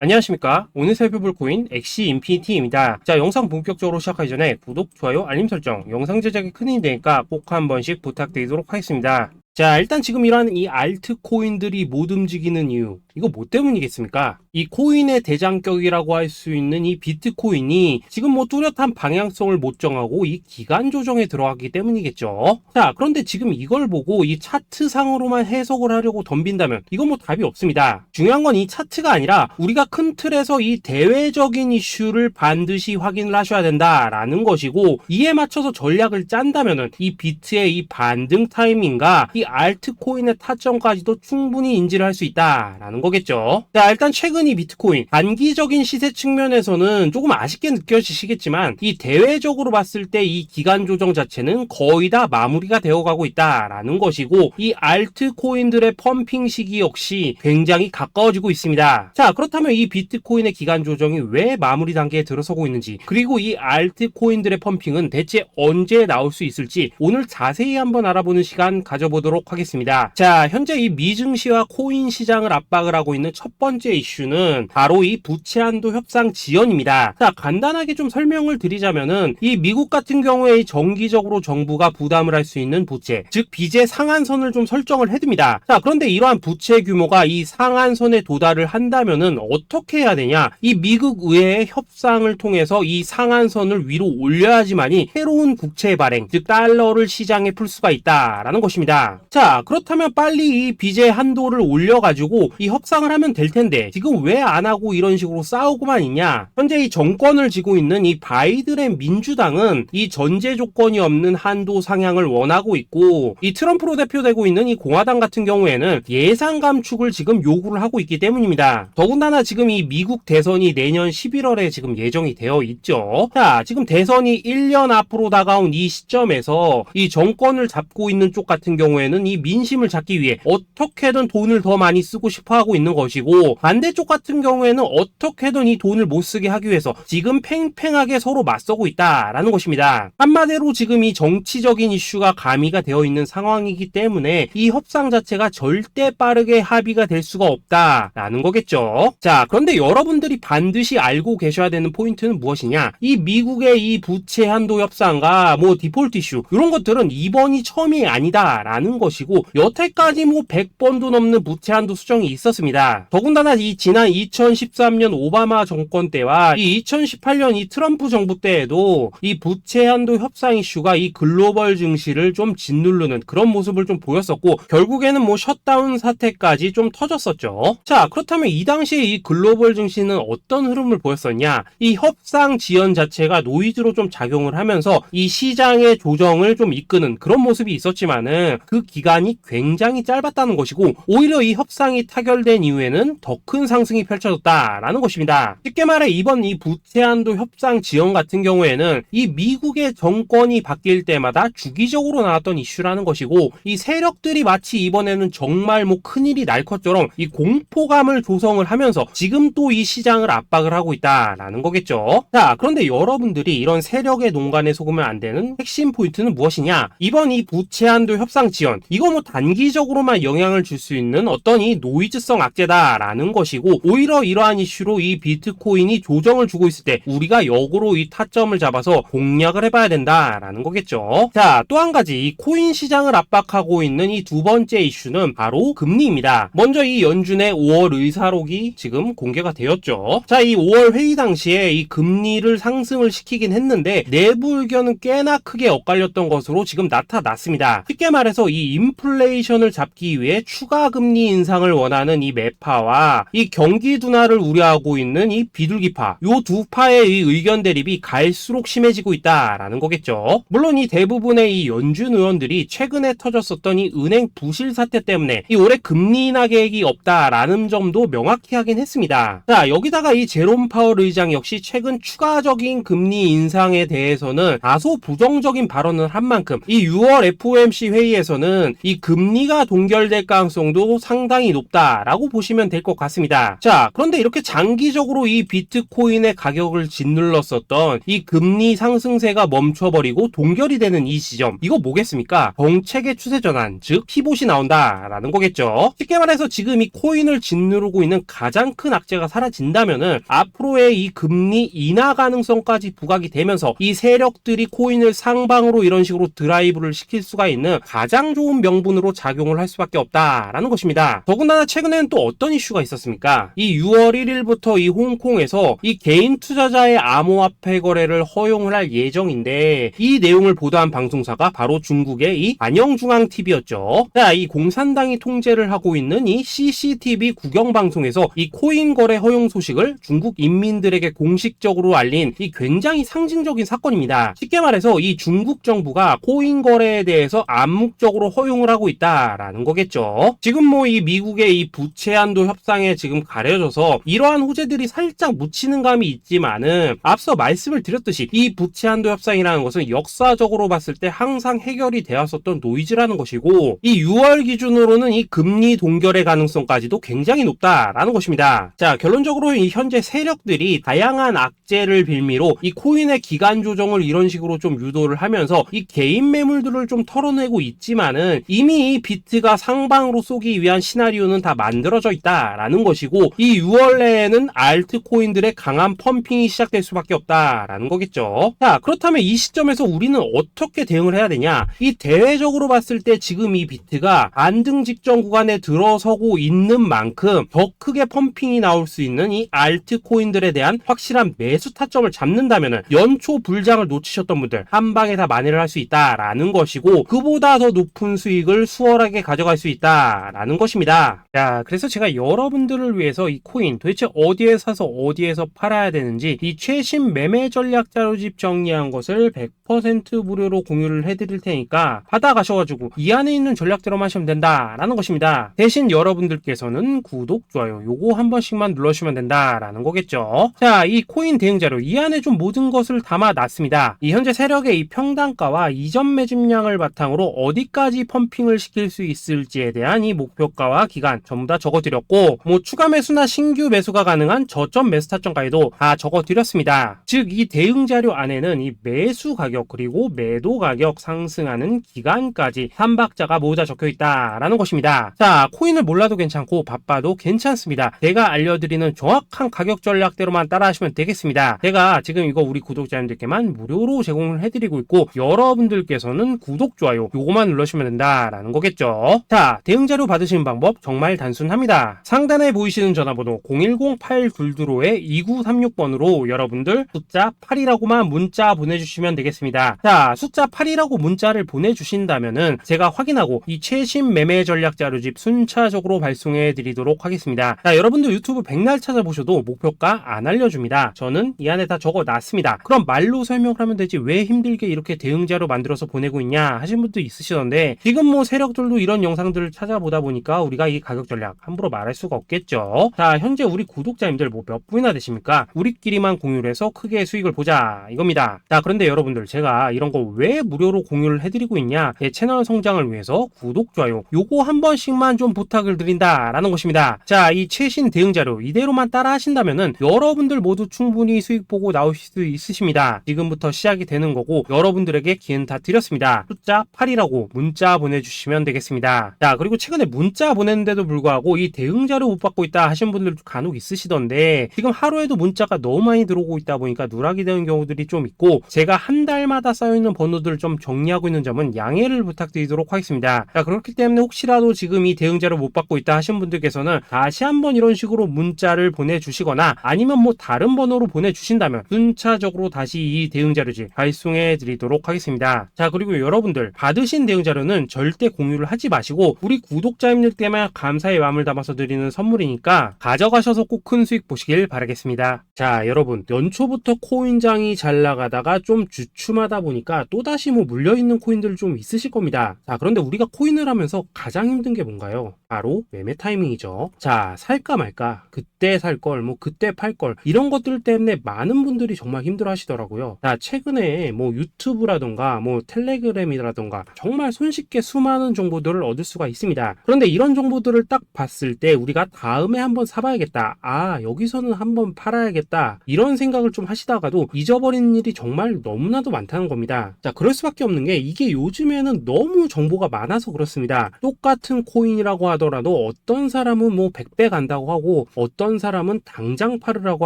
안녕하십니까. 오늘 살펴볼 코인 엑시 인피니티입니다. 자, 영상 본격적으로 시작하기 전에 구독, 좋아요, 알림 설정, 영상 제작에 큰 힘이 되니까 꼭 한 번씩 부탁드리도록 하겠습니다. 자, 일단 지금 이러한 이 알트 코인들이 못 움직이는 이유, 이거 뭐 때문이겠습니까? 이 코인의 대장격이라고 할 수 있는 이 비트코인이 지금 뭐 뚜렷한 방향성을 못 정하고 이 기간 조정에 들어가기 때문이겠죠. 자, 그런데 지금 이걸 보고 이 차트상으로만 해석을 하려고 덤빈다면 이건 뭐 답이 없습니다. 중요한 건 이 차트가 아니라 우리가 큰 틀에서 이 대외적인 이슈를 반드시 확인을 하셔야 된다라는 것이고, 이에 맞춰서 전략을 짠다면은 이 비트의 이 반등 타이밍과 이 알트코인의 타점까지도 충분히 인지를 할 수 있다라는 거겠죠. 자, 일단 최근 이 비트코인 단기적인 시세 측면에서는 조금 아쉽게 느껴지시겠지만 이 대외적으로 봤을 때 이 기간 조정 자체는 거의 다 마무리가 되어가고 있다라는 것이고, 이 알트코인들의 펌핑 시기 역시 굉장히 가까워지고 있습니다. 자, 그렇다면 이 비트코인의 기간 조정이 왜 마무리 단계에 들어서고 있는지, 그리고 이 알트코인들의 펌핑은 대체 언제 나올 수 있을지 오늘 자세히 한번 알아보는 시간 가져보도록 하겠습니다. 자, 현재 이 미증시와 코인 시장을 압박을 하고 있는 첫 번째 이슈는 바로 이 부채 한도 협상 지연입니다. 자, 간단하게 좀 설명을 드리자면은 이 미국 같은 경우에 정기적으로 정부가 부담을 할 수 있는 부채, 즉 빚의 상한선을 좀 설정을 해둡니다. 자, 그런데 이러한 부채 규모가 이 상한선에 도달을 한다면은 어떻게 해야 되냐? 이 미국 의회의 협상을 통해서 이 상한선을 위로 올려야지만이 새로운 국채 발행, 즉 달러를 시장에 풀 수가 있다라는 것입니다. 자, 그렇다면 빨리 이 빚의 한도를 올려가지고 이 협상을 하면 될 텐데 지금 왜 안 하고 이런 식으로 싸우고만 있냐? 현재 이 정권을 쥐고 있는 이 바이든의 민주당은 이 전제 조건이 없는 한도 상향을 원하고 있고, 이 트럼프로 대표되고 있는 이 공화당 같은 경우에는 예산 감축을 지금 요구를 하고 있기 때문입니다. 더군다나 지금 이 미국 대선이 내년 11월에 지금 예정이 되어 있죠. 자, 지금 대선이 1년 앞으로 다가온 이 시점에서 이 정권을 잡고 있는 쪽 같은 경우에는 이 민심을 잡기 위해 어떻게든 돈을 더 많이 쓰고 싶어 하고 있는 것이고, 반대쪽 같은 경우에는 어떻게든 이 돈을 못 쓰게 하기 위해서 지금 팽팽하게 서로 맞서고 있다라는 것입니다. 한마디로 지금 이 정치적인 이슈가 가미가 되어 있는 상황이기 때문에 이 협상 자체가 절대 빠르게 합의가 될 수가 없다라는 거겠죠. 자, 그런데 여러분들이 반드시 알고 계셔야 되는 포인트는 무엇이냐? 이 미국의 이 부채 한도 협상과 뭐 디폴트 이슈, 이런 것들은 이번이 처음이 아니다라는 것이고, 여태까지 뭐 100번도 넘는 부채 한도 수정이 있었습니다. 더군다나 이 지난 2013년 오바마 정권 때와 이 2018년 이 트럼프 정부 때에도 이 부채 한도 협상 이슈가 이 글로벌 증시를 좀 짓누르는 그런 모습을 좀 보였었고, 결국에는 뭐 셧다운 사태까지 좀 터졌었죠. 자, 그렇다면 이 당시에 이 글로벌 증시는 어떤 흐름을 보였었냐? 이 협상 지연 자체가 노이즈로 좀 작용을 하면서 이 시장의 조정을 좀 이끄는 그런 모습이 있었지만은 그 기간이 굉장히 짧았다는 것이고, 오히려 이 협상이 타결된 이후에는 더 큰 상승이 펼쳐졌다라는 것입니다. 쉽게 말해 이번 이 부채 한도 협상 지연 같은 경우에는 이 미국의 정권이 바뀔 때마다 주기적으로 나왔던 이슈라는 것이고, 이 세력들이 마치 이번에는 정말 뭐 큰일이 날 것처럼 이 공포감을 조성을 하면서 지금 또 이 시장을 압박을 하고 있다라는 거겠죠. 자, 그런데 여러분들이 이런 세력의 농간에 속으면 안 되는 핵심 포인트는 무엇이냐? 이번 이 부채 한도 협상 지연, 이거 뭐 단기적으로만 영향을 줄 수 있는 어떤 이 노이즈성 악재다라는 것이고, 오히려 이러한 이슈로 이 비트코인이 조정을 주고 있을 때 우리가 역으로 이 타점을 잡아서 공략을 해봐야 된다라는 거겠죠. 자, 또 한 가지 이 코인 시장을 압박하고 있는 이 두 번째 이슈는 바로 금리입니다. 먼저 이 연준의 5월 의사록이 지금 공개가 되었죠. 자, 이 5월 회의 당시에 이 금리를 상승을 시키긴 했는데 내부 의견은 꽤나 크게 엇갈렸던 것으로 지금 나타났습니다. 쉽게 말해서 이 인플레이션을 잡기 위해 추가 금리 인상을 원하는 이 매파와 이 경기 둔화를 우려하고 있는 이 비둘기파, 요 두 파의 이 의견 대립이 갈수록 심해지고 있다라는 거겠죠. 물론 이 대부분의 이 연준 의원들이 최근에 터졌었던 이 은행 부실 사태 때문에 이 올해 금리 인하 계획이 없다라는 점도 명확히 하긴 했습니다. 자, 여기다가 이 제롬 파월 의장 역시 최근 추가적인 금리 인상에 대해서는 다소 부정적인 발언을 한 만큼 이 6월 FOMC 회의에서는 보면은 이 금리가 동결될 가능성도 상당히 높다라고 보시면 될 것 같습니다. 자, 그런데 이렇게 장기적으로 이 비트코인의 가격을 짓눌렀었던 이 금리 상승세가 멈춰버리고 동결이 되는 이 지점, 이거 뭐겠습니까? 정책의 추세 전환, 즉 피봇이 나온다라는 거겠죠. 쉽게 말해서 지금 이 코인을 짓누르고 있는 가장 큰 악재가 사라진다면은 앞으로의 이 금리 인하 가능성까지 부각이 되면서 이 세력들이 코인을 상방으로 이런 식으로 드라이브를 시킬 수가 있는 가장 좋은 명분으로 작용을 할 수밖에 없다라는 것입니다. 더군다나 최근에는 또 어떤 이슈가 있었습니까? 이 6월 1일부터 이 홍콩에서 이 개인 투자자의 암호화폐 거래를 허용을 할 예정인데, 이 내용을 보도한 방송사가 바로 중국의 이 안영중앙TV였죠. 자, 이 공산당이 통제를 하고 있는 이 CCTV 국영방송에서 이 코인 거래 허용 소식을 중국 인민들에게 공식적으로 알린 이 굉장히 상징적인 사건입니다. 쉽게 말해서 이 중국 정부가 코인 거래에 대해서 암묵적으로 허용을 하고 있다라는 거겠죠. 지금 뭐 이 미국의 이 부채 한도 협상에 지금 가려져서 이러한 호재들이 살짝 묻히는 감이 있지만은, 앞서 말씀을 드렸듯이 이 부채 한도 협상이라는 것은 역사적으로 봤을 때 항상 해결이 되었었던 노이즈라는 것이고, 이 6월 기준으로는 이 금리 동결의 가능성까지도 굉장히 높다라는 것입니다. 자, 결론적으로 이 현재 세력들이 다양한 악재를 빌미로 이 코인의 기간 조정을 이런 식으로 좀 유도를 하면서 이 개인 매물들을 좀 털어내고 있지만은, 이미 이 비트가 상방으로 쏘기 위한 시나리오는 다 만들어져 있다라는 것이고, 이 6월 내에는 알트코인들의 강한 펌핑이 시작될 수밖에 없다라는 거겠죠. 자, 그렇다면 이 시점에서 우리는 어떻게 대응을 해야 되냐? 이 대외적으로 봤을 때 지금 이 비트가 안등 직전 구간에 들어서고 있는 만큼 더 크게 펌핑이 나올 수 있는 이 알트코인들에 대한 확실한 매수 타점을 잡는다면은 연초 불장을 놓치셨던 분들 한 방에 다 만회를 할 수 있다라는 것이고, 그보다 더 높은 수익을 수월하게 가져갈 수 있다라는 것입니다. 자, 그래서 제가 여러분들을 위해서 이 코인 도대체 어디에 사서 어디에서 팔아야 되는지 이 최신 매매 전략 자료집 정리한 것을 100% 무료로 공유를 해드릴 테니까 받아가셔가지고 이 안에 있는 전략대로만 하시면 된다라는 것입니다. 대신 여러분들께서는 구독, 좋아요 요거 한 번씩만 눌러주시면 된다라는 거겠죠. 자, 이 코인 대응 자료 이 안에 좀 모든 것을 담아놨습니다. 이 현재 세력의 이 평단가와 이전 매집량을 바탕으로 어디까지 펌핑을 시킬 수 있을지에 대한 이 목표가와 기간 전부 다 적어드렸고, 뭐 추가 매수나 신규 매수가 가능한 저점 매수 타점까지도 다 적어드렸습니다. 즉 이 대응 자료 안에는 이 매수 가격 그리고 매도 가격 상승하는 기간까지 3박자가 모두 다 적혀있다라는 것입니다. 자, 코인을 몰라도 괜찮고 바빠도 괜찮습니다. 제가 알려드리는 정확한 가격 전략대로만 따라하시면 되겠습니다. 제가 지금 이거 우리 구독자님들께만 무료로 제공을 해드리고 있고, 여러분들께서는 구독, 좋아요 요거만 눌러주시면 된다라는 거겠죠. 자, 대응 자료 받으시는 방법 정말 단순합니다. 상단에 보이시는 전화번호 010-822-2936번으로 여러분들 숫자 8이라고만 문자 보내주시면 되겠습니다. 자, 숫자 8이라고 문자를 보내주신다면은 제가 확인하고 이 최신 매매 전략 자료집 순차적으로 발송해 드리도록 하겠습니다. 자, 여러분들 유튜브 백날 찾아보셔도 목표가 안 알려줍니다. 저는 이 안에 다 적어놨습니다. 그럼 말로 설명을 하면 되지 왜 힘들게 이렇게 대응 자료 만들어서 보내고 있냐 하신 분도 있으시던데, 지금 뭐 세력들도 이런 영상들을 찾아보다 보니까 우리가 이 가격 전략 함부로 말할 수가 없겠죠. 자, 현재 우리 구독자님들 뭐 몇 분이나 되십니까? 우리끼리만 공유를 해서 크게 수익을 보자 이겁니다. 자, 그런데 여러분들 제가 이런 거 왜 무료로 공유를 해드리고 있냐? 제 채널 성장을 위해서 구독, 좋아요 요거 한 번씩만 좀 부탁을 드린다라는 것입니다. 자, 이 최신 대응 자료 이대로만 따라 하신다면은 여러분들 모두 충분히 수익 보고 나오실 수 있으십니다. 지금부터 시작이 되는 거고, 여러분들에게 기회는 다 드렸습니다. 숫자 8이라고 문자 보내주시면 되겠습니다. 자, 그리고 최근에 문자 보냈는데도 불구하고 이 대응 자료 못 받고 있다 하신 분들도 간혹 있으시던데, 지금 하루에도 문자가 너무 많이 들어오고 있다 보니까 누락이 되는 경우들이 좀 있고, 제가 한 달마다 쌓여있는 번호들을 좀 정리하고 있는 점은 양해를 부탁드리도록 하겠습니다. 자, 그렇기 때문에 혹시라도 지금 이 대응 자료 못 받고 있다 하신 분들께서는 다시 한번 이런 식으로 문자를 보내주시거나 아니면 뭐 다른 번호로 보내주신다면 순차적으로 다시 이 대응 자료집 발송해 드리도록 하겠습니다. 자, 그리고 여러분들 받으신 대응 자료는 절대 공유를 하지 마시고 우리 구독자님들께만 감사의 마음을 담아서 드리는 선물이니까 가져가셔서 꼭 큰 수익 보시길 바라겠습니다. 자, 여러분 연초부터 코인장이 잘 나가다가 좀 주춤하다 보니까 또다시 뭐 물려있는 코인들 좀 있으실 겁니다. 자, 그런데 우리가 코인을 하면서 가장 힘든 게 뭔가요? 바로 매매 타이밍이죠. 자, 살까 말까, 그때 살 걸, 뭐 그때 팔 걸, 이런 것들 때문에 많은 분들이 정말 힘들어 하시더라고요. 자, 최근에 뭐 유튜브라던가 뭐 텔레그램이라던가 정말 손쉽게 수많은 정보들을 얻을 수가 있습니다. 그런데 이런 정보들을 딱 봤을 때 우리가 다음에 한번 사봐야겠다, 아 여기서는 한번 팔아야겠다, 이런 생각을 좀 하시다가도 잊어버리는 일이 정말 너무나도 많다는 겁니다. 자, 그럴 수밖에 없는 게 이게 요즘에는 너무 정보가 많아서 그렇습니다. 똑같은 코인이라고 하더라도 어떤 사람은 뭐 100배 간다고 하고 어떤 사람은 당장 팔으라고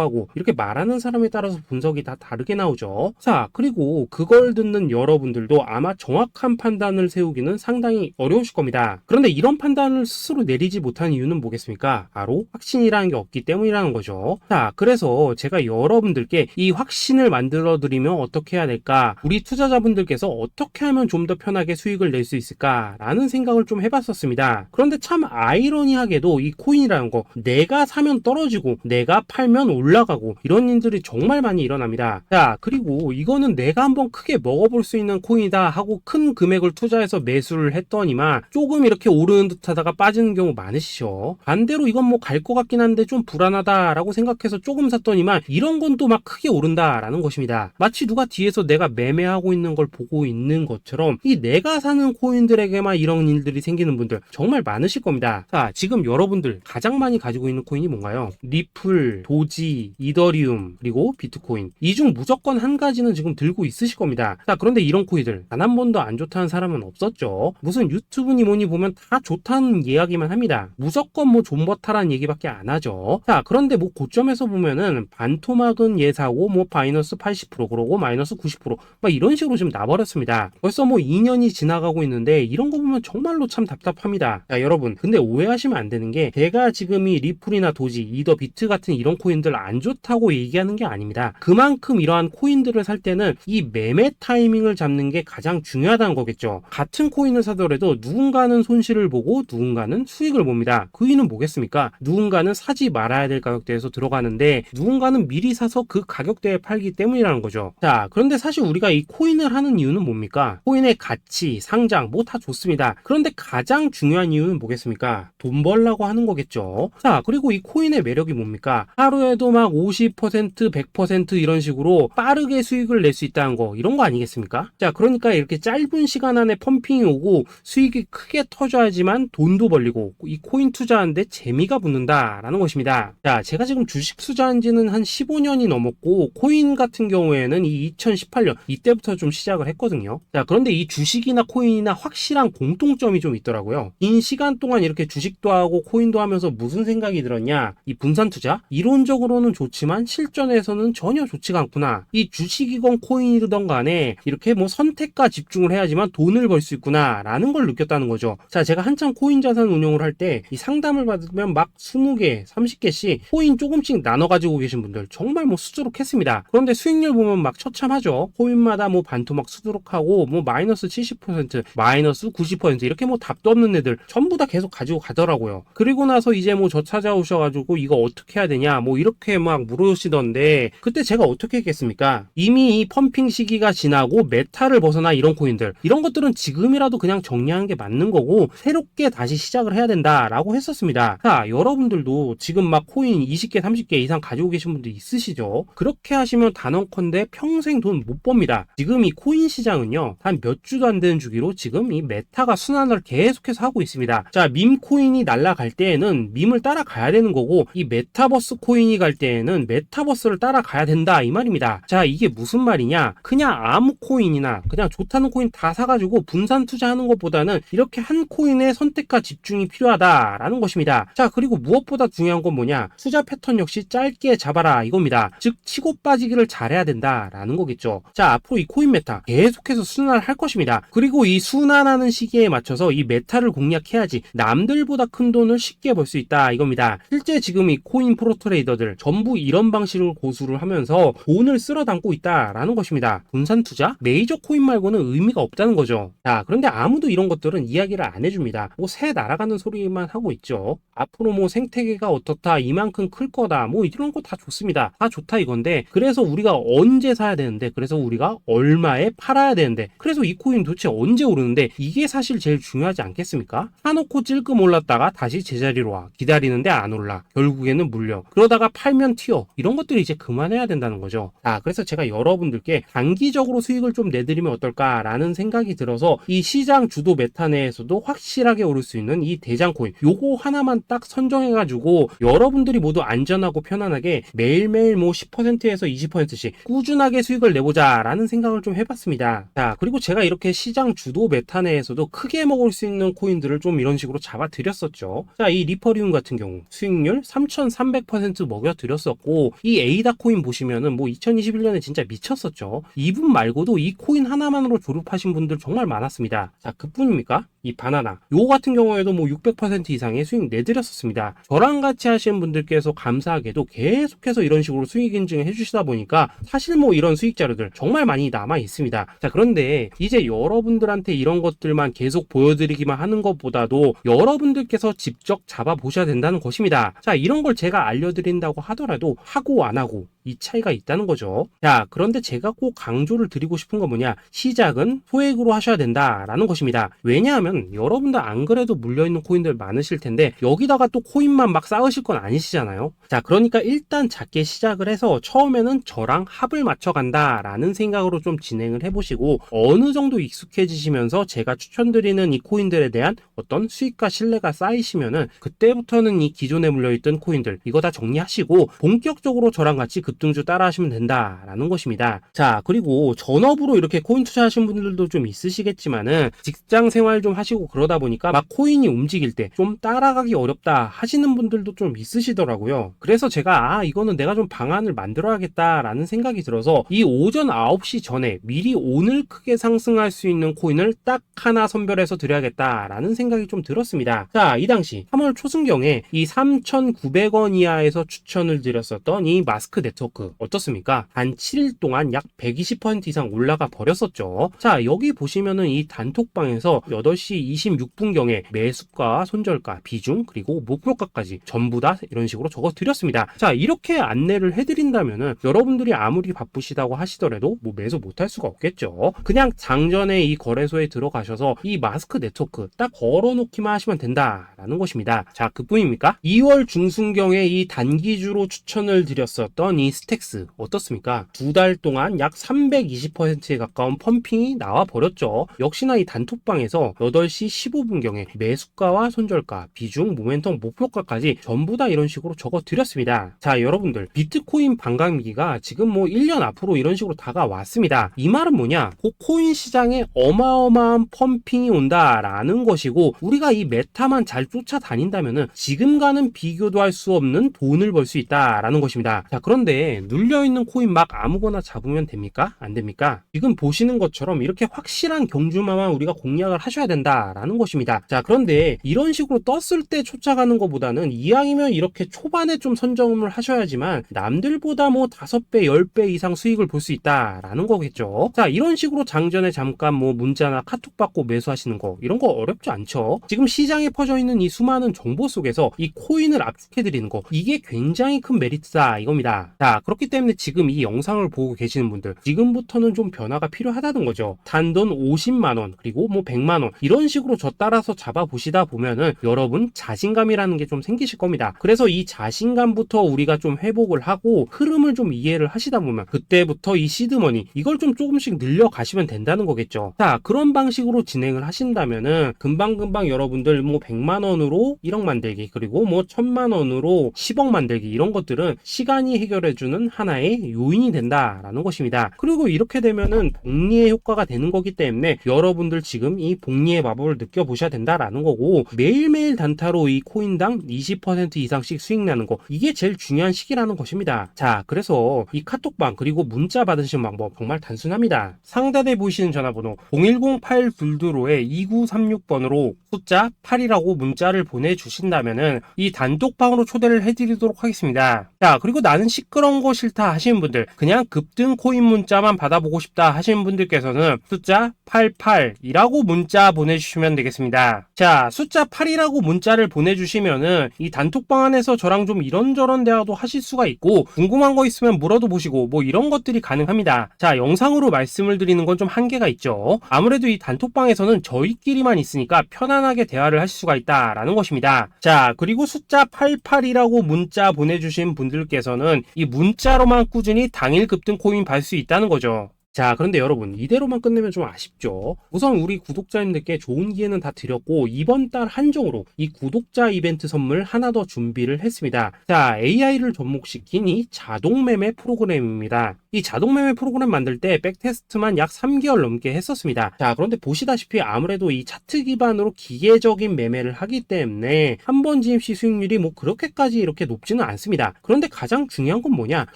하고, 이렇게 말하는 사람에 따라서 분석이 다 다르게 나오죠. 자, 그리고 그걸 듣는 여러분들도 아마 정확한 판단을 세우기는 상당히 어려우실 겁니다. 그런데 이런 판단을 스스로 내리지 못하는 이유는 뭐겠습니까? 바로 확신이라는 게 없기 때문이라는 거죠. 자, 그래서 제가 여러분들께 이 확신을 만들어 드리면 어떻게 해야 될까, 우리 투자자분들께서 어떻게 하면 좀 더 편하게 수익을 낼 수 있을까 라는 생각을 좀 해봤었습니다. 그런데 참 아이러니하게도 이 코인이라는 거, 내가 사면 떨어지고 내가 팔면 올라가고 이런 일들이 정말 많이 일어납니다. 자, 그리고 이거는 내가 한번 크게 먹어볼 수 있는 코인이다 하고 큰 금액을 투자해서 매수를 했더니만 조금 이렇게 오르는 듯 하다가 빠지는 경우 많으시죠. 반대로 이건 뭐 갈 것 같긴 한데 좀 불안하다라고 생각해서 조금 샀더니만 이런 건 또 막 크게 오른다라는 것입니다. 마치 누가 뒤에서 내가 매매하고 있는 걸 보고 있는 것처럼 이 내가 사는 코인들에게만 이런 일들이 생기는 분들 정말 많으실 겁니다. 자, 지금 여러분들 가장 많이 가지고 있는 코인이 뭔가요? 리플, 도지, 이더리움, 그리고 비트코인. 이 중 무조건 한 가지는 지금 들고 있으실 겁니다. 자, 그런데 이런 코인들 단 한 번도 안 좋다는 사람은 없었죠. 무슨 유튜브니 뭐니 보면 다 좋다는 이야기만 합니다. 무조건 뭐 존버타라는 얘기밖에 안 하죠. 자, 그런데 뭐 고점에서 보면은 반토막은 예사고 뭐 마이너스 80% 그러고 마이너스 90% 막 이런 식으로 지금 나버렸습니다. 벌써 뭐 2년이 지나가고 있는데 이런 거 보면 정말로 참 답답합니다. 자, 여러분 근데 오해하시면 안 되는 게 제가 지금 이 리플이나 도지, 이더, 비트 같은 이런 코인들 안 좋다고 얘기하는 게 아닙니다. 그만큼 이러한 코인들을 살 때는 이 매매 타이밍을 잡는 게 가장 중요하다는 거겠죠. 같은 코인을 사더라도 누군가는 손실을 보고 누군가는 수익을 봅니다. 그 이유는 뭐겠습니까? 누군가는 사지 말아야 될 가격대에서 들어가는데 누군가는 미리 사서 그 가격대에 팔기 때문이라는 거죠. 자, 그런데 사실 우리가 이 코인을 하는 이유는 뭡니까? 코인의 가치, 상장 뭐 다 좋습니다. 그런데 가장 중요한 이유는 뭐겠습니까? 돈 벌라고 하는 거겠죠. 자, 그리고 이 코인의 매력이 뭡니까? 하루에도 막 50%, 100% 이런 식으로 빠르게 수익을 낼 수 있다는 거, 이런 거 아니겠습니까? 자, 그러니까 이렇게 짧은 시간 안에 펌핑이 오고 수익이 크게 터져야지만 돈도 벌리고 이 코인 투자하는데 재미가 붙는다라는 것입니다. 자, 제가 지금 주식 투자한 지는 한 15년이 넘었고 코인 같은 경우에는 이 2018년 이때부터 좀 시작을 했거든요. 자, 그런데 이 주식이나 코인이나 확실한 공통점이 좀 있더라고요. 긴 시간 동안 이렇게 주식도 하고 코인도 하면서 무슨 생각이 들었냐? 이 분산 투자? 이론적으로는 좋지만 실전에서는 전혀 좋지가 않구나. 이 주식이건 코인이든 간에 이렇게 뭐 선택과 집중을 해야지만 돈을 벌 수 있구나 라는 걸 느꼈다는 거죠. 자, 제가 한참 코인 자산 운용을 할 때 이 상담을 받으면 막 20개, 30개씩 코인 조금씩 나눠 가지고 계신 분들 정말 뭐 수두룩했습니다. 그런데 수익률 보면 막 처참하죠. 코인마다 뭐 반토막 수두룩하고 뭐 마이너스 70%, 마이너스 90% 이렇게 뭐 답도 없는 애들 전부 다 계속 가지고 가더라고요. 그리고 나서 이제 뭐 저 찾아오셔가지고 이거 어떻게 해야 되냐 뭐 이렇게 막 물으시던데 그때 제가 어떻게 했겠습니까? 이미 이 펌핑 시기가 지나고 메타를 벗어나 이런 코인들, 이런 것들은 지금이라도 그냥 정리하는 게 맞는 거고 새롭게 다시 시작을 해야 된다라고 했었습니다. 자, 여러분들도 지금 막 코인 20개, 30개 이상 가지고 계신 분들 있으시죠? 그렇게 하시면 단언컨대 평생 돈 못 법니다. 지금 이 코인 시장은요, 한 몇 주도 안 되는 주기로 지금 이 메타가 순환을 계속해서 하고 있습니다. 자, 밈 코인이 날아갈 때에는 밈을 따라가야 되는 거고 이 메타버스 코인이 갈 때에는 메타버스를 따라가야 된다 이 말입니다. 자, 이게 무슨 말이냐? 그냥 아무 코인이나 그냥 좋다는 코인 다 사가지고 분산 투자하는 것보다는 이렇게 한 코인에 선택과 집중이 필요하다라는 것입니다. 자, 그리고 무엇보다 중요한 건 뭐냐? 투자 패턴 역시 짧게 잡아라 이겁니다. 즉 치고 빠지기를 잘해야 된다라는 거겠죠. 자, 앞으로 이 코인 메타 계속해서 순환을 할 것입니다. 그리고 이 순환하는 시기에 맞춰서 이 메타를 공략해야지 남들보다 큰 돈을 쉽게 벌 수 있다 이겁니다. 실제 지금 이 코인 프로 트레이더들 전부 이런 방식을 고수를 하면서 돈을 쓸어 담고 있다라는 것입니다. 분산 투자? 메이저 코인 말고는 의미가 없다는 거죠. 자, 그런데 아무도 이런 것들은 이야기를 안 해줍니다. 뭐 새 날아가는 소리만 하고 있죠. 앞으로 뭐 생태계가 어떻다, 이만큼 클 거다, 뭐 이런 거 다 좋습니다. 다 좋다 이건데 그래서 우리가 언제 사야 되는데, 그래서 우리가 얼마에 팔아야 되는데, 그래서 이 코인 도대체 언제 오르는데, 이게 사실 제일 중요하지 않겠습니까? 사놓고 찔끔 올랐다가 다시 제자리로 와. 기다리는데 안 올라. 결국에는 물려. 그러다가 팔면 튀어. 이런 것들을 이제 그만해야 된다는 거죠. 그래서 제가 여러분들께 단기적으로 수익을 좀 내드리면 어떨까라는 생각이 들어서 이 시장 주도 메타 내에서도 확실하게 오를 수 있는 이 대장코인 요거 하나만 딱 선정해가지고 여러분들이 모두 안전하고 편안하게 매일매일 뭐 10%에서 20%씩 꾸준하게 수익을 내보자 라는 생각을 좀 해봤습니다. 자, 그리고 제가 이렇게 시장 주도 메타 내에서도 크게 먹을 수 있는 코인들을 좀 이런 식으로 잡아드렸었죠. 자, 이 리퍼리움 같은 경우 수익률 3300% 먹여드렸었고, 이 에이다 코인 보시면은 뭐 2021년에 진짜 미쳤었죠. 이분 말고도 이 코인 하나만으로 졸업하신 분들 정말 많았습니다. 자, 그뿐입니까? 이 바나나 요거 같은 경우에도 뭐 600% 이상의 수익 내드렸었습니다. 저랑 같이 하시는 분들께서 감사하게도 계속해서 이런 식으로 수익 인증을 해주시다 보니까 사실 뭐 이런 수익 자료들 정말 많이 남아 있습니다. 자, 그런데 이제 여러분들한테 이런 것들만 계속 보여드리기만 하는 것보다도 여러분들께서 직접 잡아보셔야 된다는 것입니다. 자, 이런 걸 제가 알려드린다고 하더라도 하고 안 하고 이 차이가 있다는 거죠. 자, 그런데 제가 꼭 강조를 드리고 싶은 건 뭐냐, 시작은 소액으로 하셔야 된다라는 것입니다. 왜냐하면 여러분들 안 그래도 물려있는 코인들 많으실 텐데 여기다가 또 코인만 막 쌓으실 건 아니시잖아요. 자, 그러니까 일단 작게 시작을 해서 처음에는 저랑 합을 맞춰 간다라는 생각으로 좀 진행을 해보시고 어느 정도 익숙해지시면서 제가 추천드리는 이 코인들에 대한 어떤 수익과 신뢰가 쌓이시면은 그때부터는 이 기존에 물려있던 코인들 이거 다 정리하시고 본격적으로 저랑 같이 급등주 따라 하시면 된다라는 것입니다. 자, 그리고 전업으로 이렇게 코인 투자하시는 분들도 좀 있으시겠지만은 직장 생활 좀 하시고 그러다 보니까 막 코인이 움직일 때 좀 따라가기 어렵다 하시는 분들도 좀 있으시더라고요. 그래서 제가 이거는 내가 좀 방안을 만들어야겠다라는 생각이 들어서 이 오전 9시 전에 미리 오늘 크게 상승할 수 있는 코인을 딱 하나 선별해서 드려야겠다라는 생각이 좀 들었습니다. 자, 이 당시 3월 초순경에 이 3,900원 이하에서 추천을 드렸었던 이 마스크 네트워크 어떻습니까? 단 7일 동안 약 120% 이상 올라가 버렸었죠. 자, 여기 보시면은 이 단톡방에서 8시 26분경에 매수가, 손절가, 비중, 그리고 목표가까지 전부 다 이런 식으로 적어 드렸습니다. 자, 이렇게 안내를 해드린다면은 여러분들이 아무리 바쁘시다고 하시더라도 뭐 매수 못할 수가 없겠죠. 그냥 장전에 이 거래소에 들어가셔서 이 마스크 네트워크 딱 걸어놓기만 하시면 된다라는 것입니다. 자, 그뿐입니까? 2월 중순경에 이 단기주로 추천을 드렸었던 이 스택스 어떻습니까? 2달 동안 약 320%에 가까운 펌핑이 나와 버렸죠. 역시나 이 단톡방에서 8시 15분경에 매수가와 손절가, 비중, 모멘텀, 목표가까지 전부 다 이런 식으로 적어 드렸습니다. 자, 여러분들 비트코인 반감기가 지금 뭐 1년 앞으로 이런 식으로 다가왔습니다. 이 말은 뭐냐? 곧 코인 시장에 어마어마한 펌핑이 온다라는 것이고 우리가 이 메타만 잘 쫓아다닌다면은 지금과는 비교도 할 수 없는 돈을 벌 수 있다라는 것입니다. 자, 그런데 눌려있는 코인 막 아무거나 잡으면 됩니까? 안 됩니까? 지금 보시는 것처럼 이렇게 확실한 경주마만 우리가 공략을 하셔야 된다라는 것입니다. 자, 그런데 이런 식으로 떴을 때 쫓아가는 것보다는 이왕이면 이렇게 초반에 좀 선점을 하셔야지만 남들보다 뭐 5배, 10배 이상 수익을 볼 수 있다라는 거겠죠. 자, 이런 식으로 장전에 잠깐 뭐 문자나 카톡 받고 매수하시는 거 이런 거 어렵지 않죠. 지금 시장에 퍼져 있는 이 수많은 정보 속에서 이 코인을 압축해드리는 거 이게 굉장히 큰 메리트다 이겁니다. 자, 그렇기 때문에 지금 이 영상을 보고 계시는 분들 지금부터는 좀 변화가 필요하다는 거죠. 단돈 50만원 그리고 뭐 100만원 이런 식으로 저 따라서 잡아보시다 보면은 여러분 자신감이라는 게 좀 생기실 겁니다. 그래서 이 자신감부터 우리가 좀 회복을 하고 흐름을 좀 이해를 하시다 보면 그때부터 이 시드머니 이걸 좀 조금씩 늘려가시면 된다는 거겠죠. 자, 그런 방식으로 진행을 하신다면은 금방금방 여러분들 뭐 100만원으로 1억 만들기 그리고 뭐 1000만원으로 10억 만들기 이런 것들은 시간이 해결해주는 하나의 요인이 된다라는 것입니다. 그리고 이렇게 되면은 복리의 효과가 되는 거기 때문에 여러분들 지금 이 복리의 마법을 느껴보셔야 된다라는 거고 매일매일 단타로 이 코인당 20% 이상씩 수익 나는 거 이게 제일 중요한 시기라는 것입니다. 자, 그래서 이 카톡방 그리고 문자 받으시는 방법 정말 단순합니다. 상단에 보이시는 전화번호 010-822-2936번으로 숫자 8이라고 문자를 보내주신다면은 이 단톡방으로 초대를 해드리도록 하겠습니다. 자, 그리고 나는 시끄러운 거 싫다 하시는 분들 그냥 급등 코인 문자만 받아보고 싶다 하시는 분들께서는 숫자 88이라고 문자 보내 보내주시면 되겠습니다. 자, 숫자 8이라고 문자를 보내주시면은 이 단톡방 안에서 저랑 좀 이런저런 대화도 하실 수가 있고, 궁금한 거 있으면 물어도 보시고 뭐 이런 것들이 가능합니다. 자, 영상으로 말씀을 드리는 건 좀 한계가 있죠. 아무래도 이 단톡방에서는 저희끼리만 있으니까 편안하게 대화를 하실 수가 있다라는 것입니다. 자, 그리고 숫자 88이라고 문자 보내주신 분들께서는 이 문자로만 꾸준히 당일 급등 코인 받을 수 있다는 거죠. 자, 그런데 여러분, 이대로만 끝내면 좀 아쉽죠. 우선 우리 구독자님들께 좋은 기회는 다 드렸고, 이번 달 한정으로 이 구독자 이벤트 선물 하나 더 준비를 했습니다. 자, AI를 접목시킨 이 자동 매매 프로그램입니다. 이 자동 매매 프로그램 만들 때 백테스트만 약 3개월 넘게 했었습니다. 자, 그런데 보시다시피 아무래도 이 차트 기반으로 기계적인 매매를 하기 때문에 한 번 지임 시 수익률이 뭐 그렇게까지 이렇게 높지는 않습니다. 그런데 가장 중요한 건 뭐냐?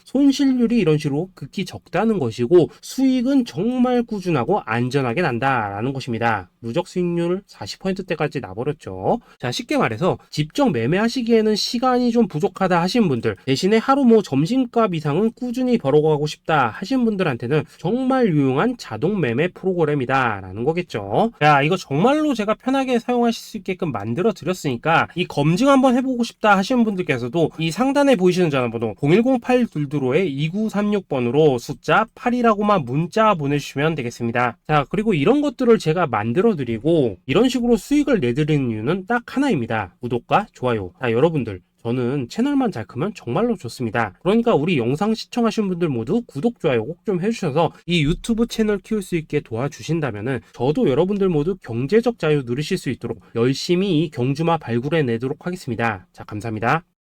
손실률이 이런 식으로 극히 적다는 것이고, 수익은 정말 꾸준하고 안전하게 난다라는 것입니다. 누적 수익률 40%대까지 나버렸죠. 자, 쉽게 말해서 직접 매매하시기에는 시간이 좀 부족하다 하신 분들, 대신에 하루 뭐 점심값 이상은 꾸준히 벌어가고 싶다 하신 분들한테는 정말 유용한 자동 매매 프로그램이다 라는 거겠죠. 자, 이거 정말로 제가 편하게 사용하실 수 있게끔 만들어 드렸으니까 이 검증 한번 해보고 싶다 하시는 분들께서도 이 상단에 보이시는 전화번호 010-8222-2936번으로 숫자 8이라고만 문자 보내주시면 되겠습니다. 자, 그리고 이런 것들을 제가 만들어 드리고 이런 식으로 수익을 내드리는 이유는 딱 하나입니다. 구독과 좋아요. 자, 여러분들, 저는 채널만 잘 크면 정말로 좋습니다. 그러니까 우리 영상 시청하신 분들 모두 구독, 좋아요 꼭 좀 해주셔서 이 유튜브 채널 키울 수 있게 도와주신다면은 저도 여러분들 모두 경제적 자유 누리실 수 있도록 열심히 이 경주마 발굴해 내도록 하겠습니다. 자, 감사합니다.